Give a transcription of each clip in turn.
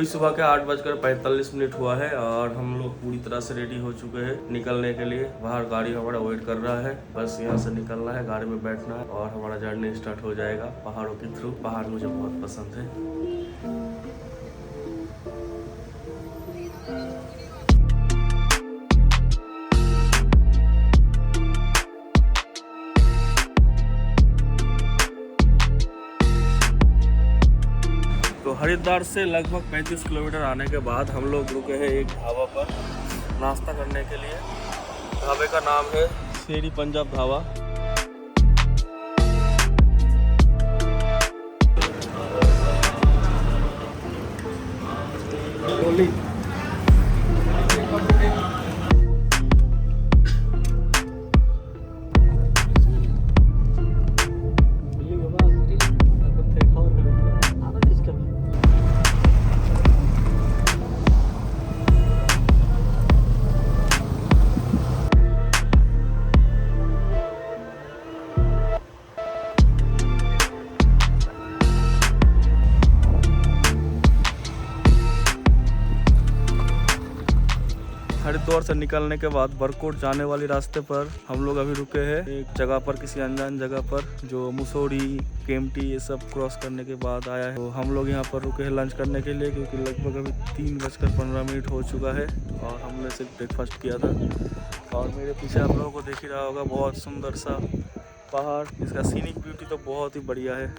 सुबह के 8:45 हुआ है और हम लोग पूरी तरह से रेडी हो चुके हैं निकलने के लिए। बाहर गाड़ी हमारा वेट कर रहा है, बस यहाँ से निकलना है, गाड़ी में बैठना है और हमारा जर्नी स्टार्ट हो जाएगा पहाड़ों के थ्रू। पहाड़ मुझे बहुत पसंद है। तो हरिद्वार से लगभग 35 किलोमीटर आने के बाद हम लोग रुके हैं एक ढाबा पर नाश्ता करने के लिए। ढाबे का नाम है शेरी पंजाब ढाबा। हरिद्वार से निकलने के बाद बरकोट जाने वाली रास्ते पर हम लोग अभी रुके हैं एक जगह पर, किसी अनजान जगह पर जो मुसौरी केम्प्टी ये सब क्रॉस करने के बाद आया है। तो हम लोग यहाँ पर रुके हैं लंच करने के लिए, क्योंकि लगभग अभी 3:15 हो चुका है और हमने सिर्फ ब्रेकफास्ट किया था। और मेरे पीछे आप लोगों को देख ही रहा होगा बहुत सुंदर सा पहाड़, इसका सीनिक ब्यूटी तो बहुत ही बढ़िया है।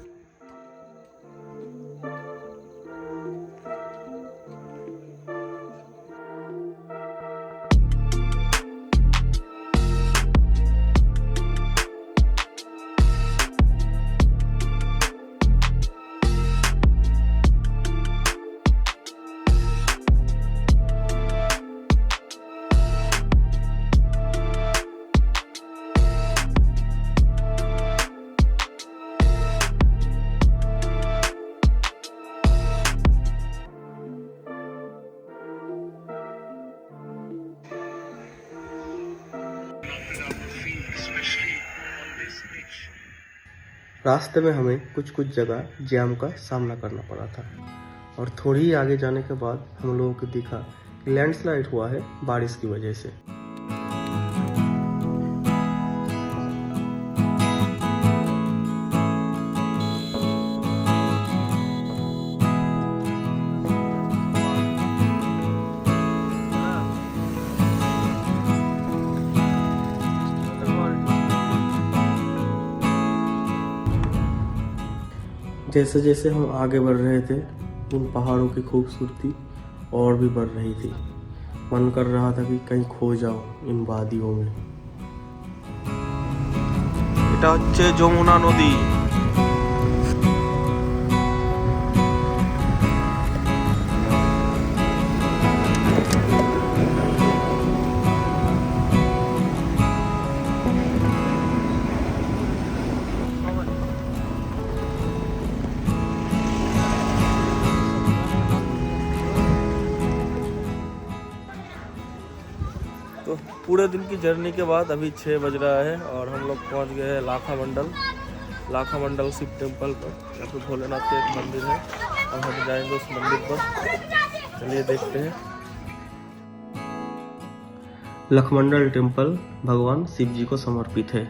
रास्ते में हमें कुछ जगह जाम का सामना करना पड़ा था और थोड़ी ही आगे जाने के बाद हम लोगों को दिखा कि लैंडस्लाइड हुआ है बारिश की वजह से। जैसे जैसे हम आगे बढ़ रहे थे उन पहाड़ों की खूबसूरती और भी बढ़ रही थी। मन कर रहा था कि कहीं खो जाओ इन वादियों में। এটা হচ্ছে যমুনা নদী। तो पूरे दिन की जर्नी के बाद अभी 6 बज रहा है और हम लोग पहुंच गए हैं लाखा मंडल शिव टेम्पल पर। यहाँ पे भोलेनाथ का एक मंदिर है और हम जाएंगे उस मंदिर पर। चलिए देखते हैं। लखमंडल टेम्पल भगवान शिव जी को समर्पित है।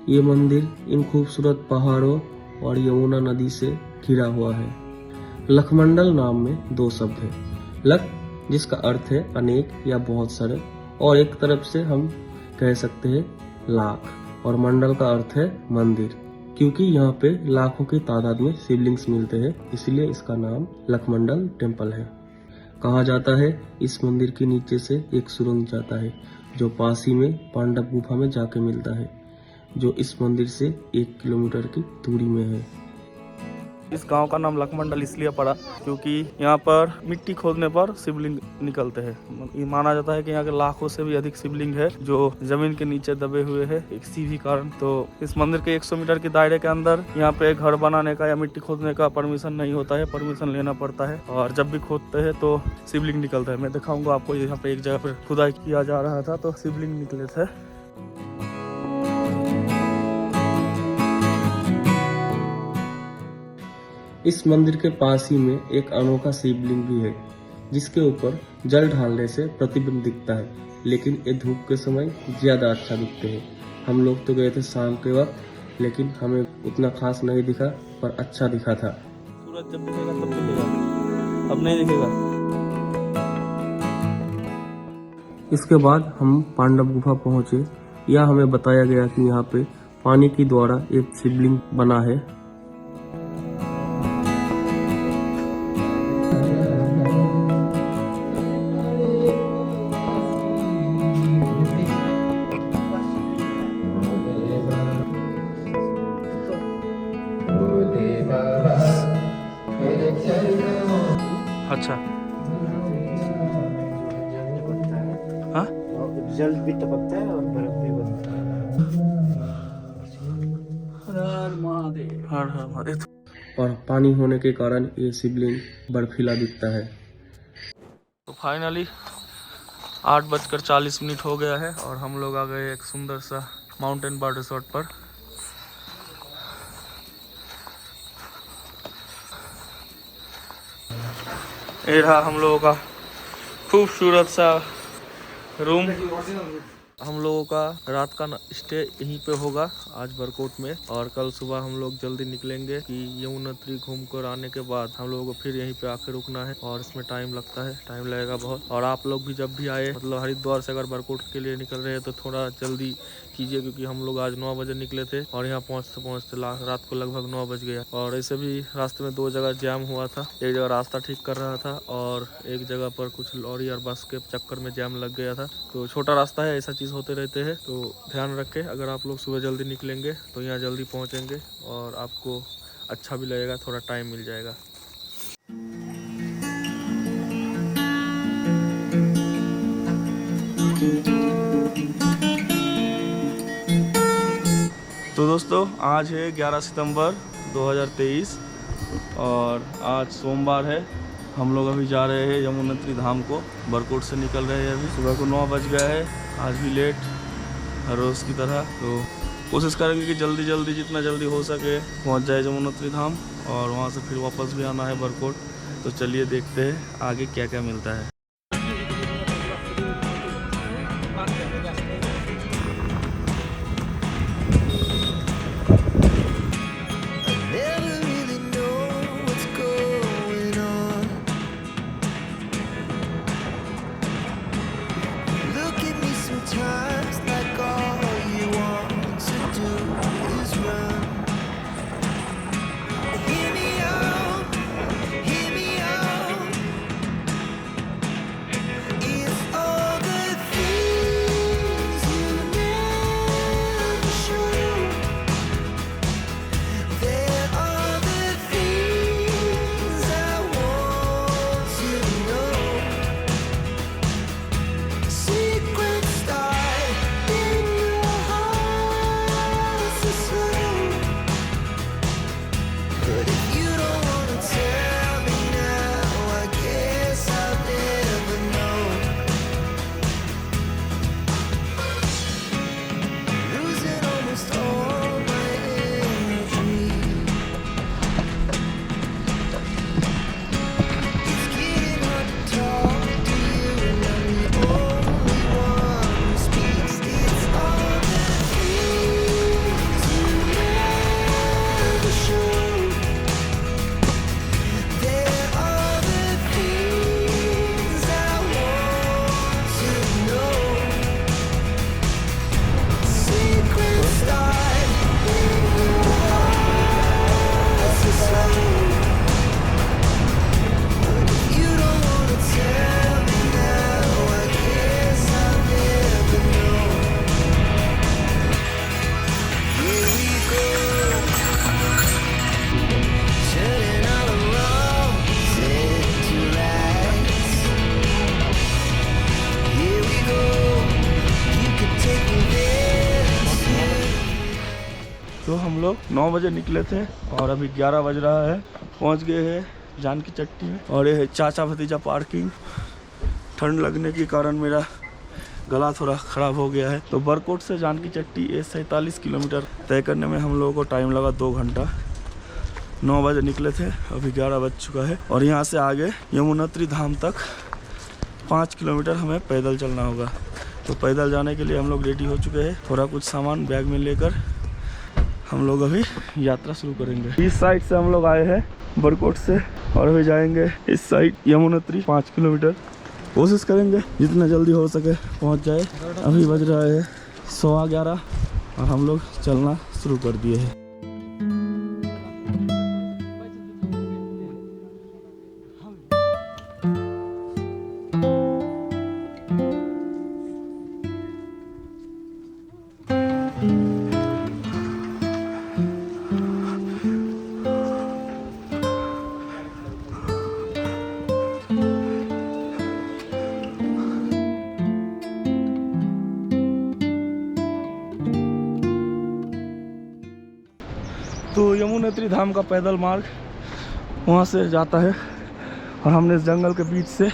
ये मंदिर इन खूबसूरत पहाड़ों और यमुना नदी से घिरा हुआ है। लखमंडल नाम में 2 शब्द है। लख जिसका अर्थ है अनेक या बहुत सारे, और एक तरफ से हम कह सकते हैं लाख, और मंडल का अर्थ है मंदिर। क्योंकि यहाँ पे लाखों की तादाद में शिवलिंग्स मिलते हैं, इसलिए इसका नाम लखमंडल टेम्पल है। कहा जाता है इस मंदिर के नीचे से एक सुरंग जाता है जो पास ही में पांडव गुफा में जाके मिलता है, जो इस मंदिर से 1 किलोमीटर की दूरी में है। इस गांव का नाम लखमंडल इसलिए पड़ा क्योंकि यहाँ पर मिट्टी खोदने पर शिवलिंग निकलते हैं। ये माना जाता है कि यहाँ के लाखों से भी अधिक शिवलिंग है जो जमीन के नीचे दबे हुए हैं किसी भी कारण। तो इस मंदिर के 100 मीटर के दायरे के अंदर यहाँ पे घर बनाने का या मिट्टी खोदने का परमिशन नहीं होता है, परमिशन लेना पड़ता है। और जब भी खोदते हैं तो शिवलिंग निकलता है। मैं दिखाऊंगा आपको, यहाँ पे एक जगह पर खुदाई किया जा रहा था तो शिवलिंग निकले थे। इस मंदिर के पास ही में एक अनोखा शिवलिंग भी है जिसके ऊपर जल ढालने से प्रतिबिंब दिखता है, लेकिन ये धूप के समय ज्यादा अच्छा दिखते हैं। हम लोग तो गए थे शाम के वक्त, लेकिन हमें उतना खास नहीं दिखा पर अच्छा दिखा था। सूरज जब दिखेगा तब दिखेगा, अब नहीं दिखेगा। इसके बाद हम पांडव गुफा पहुंचे। यह हमें बताया गया कि यहाँ पे पानी की द्वारा एक शिवलिंग बना है। अच्छा, हाँ, जल भी टपकता है और बर्फ भी बनता है। हर हर महादेव। और पानी होने के कारण ये शिवलिंग बर्फीला दिखता है। तो फाइनली 8:40 हो गया है और हम लोग आ गए एक सुंदर सा माउंटेन बार रिसोर्ट पर। ये रहा हम लोगों का खूबसूरत सा रूम। हम लोगों का रात का स्टे यहीं पे होगा आज बरकोट में, और कल सुबह हम लोग जल्दी निकलेंगे कि यमुनोत्री घूम कर आने के बाद हम लोगों को फिर यहीं पे आके रुकना है और इसमें टाइम लगता है, टाइम लगेगा बहुत। और आप लोग भी जब भी आए, मतलब हरिद्वार से अगर बरकोट के लिए निकल रहे हैं तो थोड़ा जल्दी कीजिए, क्योंकि हम लोग आज 9 बजे निकले थे और यहाँ पहुँचते पहुँचते रात को लगभग 9 बज गया। और ऐसे भी रास्ते में 2 जगह जाम हुआ था। एक जगह रास्ता ठीक कर रहा था और एक जगह पर कुछ लॉरी और बस के चक्कर में जाम लग गया था। तो छोटा रास्ता है, ऐसा चीज़ होते रहते हैं, तो ध्यान रखें। अगर आप लोग सुबह जल्दी निकलेंगे तो यहाँ जल्दी पहुँचेंगे और आपको अच्छा भी लगेगा, थोड़ा टाइम मिल जाएगा। तो दोस्तों, आज है 11 सितंबर 2023 और आज सोमवार है। हम लोग अभी जा रहे हैं यमुनोत्री धाम को। बरकोट से निकल रहे हैं, अभी सुबह को 9 बज गया है। आज भी लेट, हर रोज़ की तरह। तो कोशिश करेंगे कि जल्दी जल्दी जितना जल्दी हो सके पहुंच जाए यमुनोत्री धाम, और वहां से फिर वापस भी आना है बरकोट। तो चलिए देखते हैं आगे क्या क्या मिलता है। लोग 9 बजे निकले थे और अभी 11 बज रहा है। पहुंच गए हैं जानकी चट्टी में और ये है चाचा भतीजा पार्किंग। ठंड लगने के कारण मेरा गला थोड़ा ख़राब हो गया है। तो बरकोट से जानकी चट्टी ये 47 किलोमीटर तय करने में हम लोगों को टाइम लगा 2 घंटा। 9 बजे निकले थे, अभी 11 बज चुका है और यहाँ से आगे यमुनोत्री धाम तक 5 किलोमीटर हमें पैदल चलना होगा। तो पैदल जाने के लिए हम लोग रेडी हो चुके हैं। थोड़ा कुछ सामान बैग में लेकर हम लोग अभी यात्रा शुरू करेंगे। इस साइड से हम लोग आए हैं बरकोट से और अभी जाएंगे इस साइड यमुनोत्री 5 किलोमीटर। कोशिश करेंगे जितना जल्दी हो सके पहुंच जाए। अभी बज रहा है 11:15 और हम लोग चलना शुरू कर दिए हैं। तो यमुनोत्री धाम का पैदल मार्ग वहाँ से जाता है और हमने इस जंगल के बीच से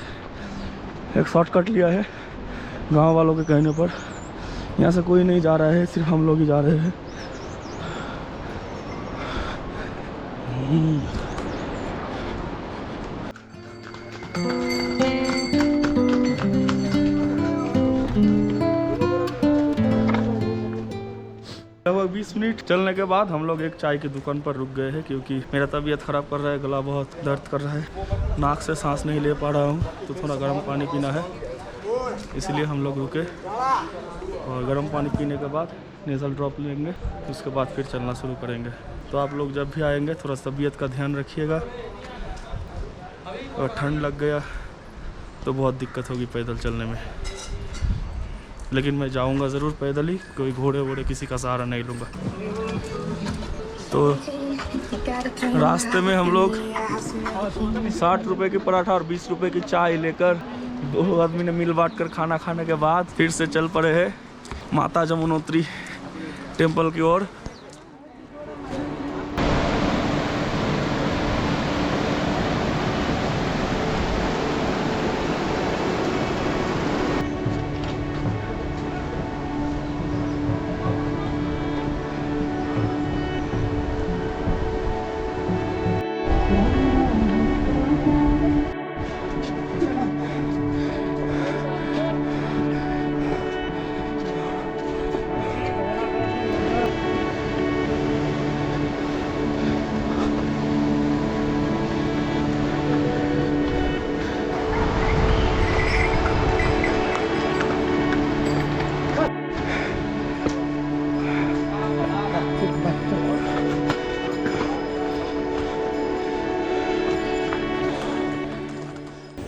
एक शॉर्टकट लिया है गांव वालों के कहने पर। यहाँ से कोई नहीं जा रहा है, सिर्फ हम लोग ही जा रहे हैं। लगभग 20 मिनट चलने के बाद हम लोग एक चाय की दुकान पर रुक गए हैं क्योंकि मेरा तबीयत ख़राब कर रहा है, गला बहुत दर्द कर रहा है, नाक से सांस नहीं ले पा रहा हूँ। तो थोड़ा गर्म पानी पीना है, इसलिए हम लोग रुके और गर्म पानी पीने के बाद नेज़ल ड्रॉप लेंगे, उसके बाद फिर चलना शुरू करेंगे। तो आप लोग जब भी आएंगे थोड़ा तबीयत का ध्यान रखिएगा और ठंड लग गया तो बहुत दिक्कत होगी पैदल चलने में। लेकिन मैं जाऊंगा ज़रूर पैदल ही, कोई घोड़े वोड़े किसी का सहारा नहीं लूँगा। तो रास्ते में हम लोग 60 रुपए की पराठा और 20 रुपए की चाय लेकर 2 आदमी ने मिल बांट कर खाना खाने के बाद फिर से चल पड़े हैं माता यमुनोत्री टेम्पल की ओर।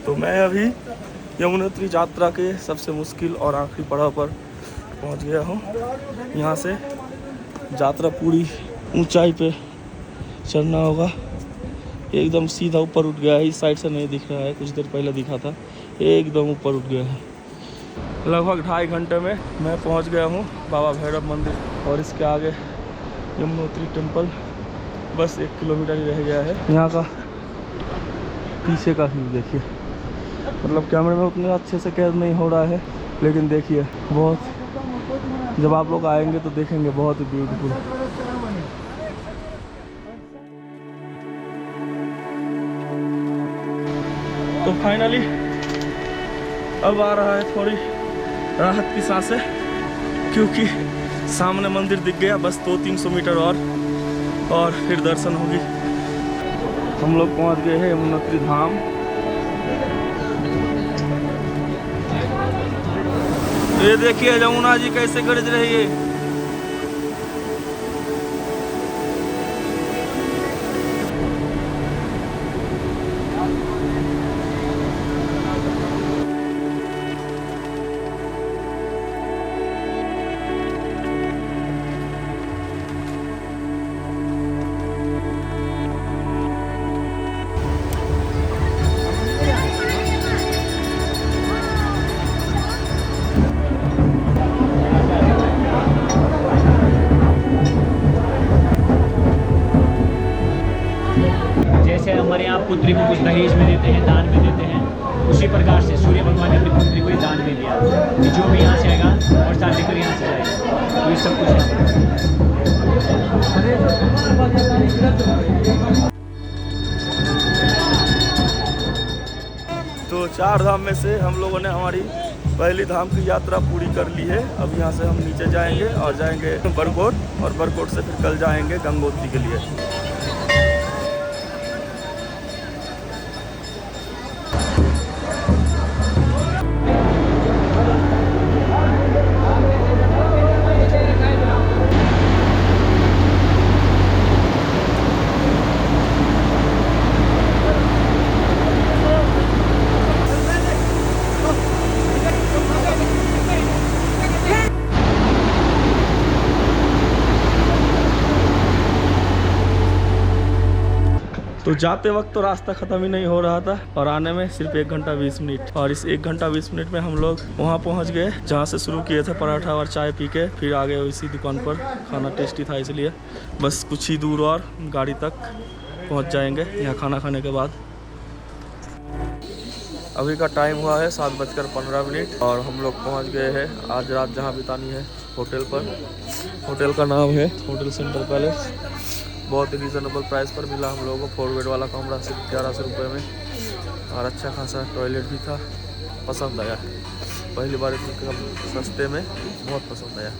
तो मैं अभी यमुनोत्री यात्रा के सबसे मुश्किल और आखिरी पड़ाव पर पहुंच गया हूं। यहां से यात्रा पूरी ऊंचाई पे चढ़ना होगा, एकदम सीधा ऊपर उठ गया है। इस साइड से नहीं दिख रहा है, कुछ देर पहले दिखा था, एकदम ऊपर उठ गया है। लगभग 2.5 घंटे में मैं पहुंच गया हूं बाबा भैरव मंदिर और इसके आगे यमुनोत्री टेम्पल बस 1 किलोमीटर ही रह गया है। यहाँ का पीछे का व्यू देखिए, मतलब कैमरे में उतने अच्छे से कैद नहीं हो रहा है, लेकिन देखिए बहुत, जब आप लोग आएंगे तो देखेंगे बहुत ही ब्यूटीफुल। तो फाइनली अब आ रहा है थोड़ी राहत की सांसें, क्योंकि सामने मंदिर दिख गया, बस 200-300 मीटर और फिर दर्शन होगी। हम लोग पहुंच गए हैं यमुनोत्री धाम। ये देखिए यमुना जी कैसे गरज रही है। जैसे हमारे यहाँ पुत्री को कुछ दहेज में देते हैं, दान में देते हैं, उसी प्रकार से सूर्य भगवान ने अपनी पुत्री को दान में दिया कि जो भी यहाँ से आएगा और साथ लेकर यहाँ से जाएगा। तो ये सब कुछ तो 4 धाम में से हम लोगों ने हमारी पहली धाम की यात्रा पूरी कर ली है। अब यहाँ से हम नीचे जाएंगे और जाएंगे बरकोट, और बरकोट से फिर कल जाएंगे गंगोत्री के लिए। तो जाते वक्त तो रास्ता ख़त्म ही नहीं हो रहा था और आने में सिर्फ 1 घंटा 20 मिनट, और इस 1 घंटा 20 मिनट में हम लोग वहाँ पहुँच गए जहाँ से शुरू किए थे पराठा और चाय पी के। फिर आ गए इसी दुकान पर, खाना टेस्टी था इसलिए बस कुछ ही दूर और गाड़ी तक पहुँच जाएंगे यहाँ खाना खाने के बाद। अभी का टाइम हुआ है 7:15 और हम लोग पहुँच गए हैं आज रात जहाँ बितानी है होटल पर। होटल का नाम है होटल सेंटर पैलेस। बहुत ही रीज़नेबल प्राइस पर मिला हम लोगों को। 4 बेड वाला कमरा सिर्फ 1100 रुपये में, और अच्छा खासा टॉयलेट भी था। पसंद आया, पहली बार इतने कम सस्ते में बहुत पसंद आया।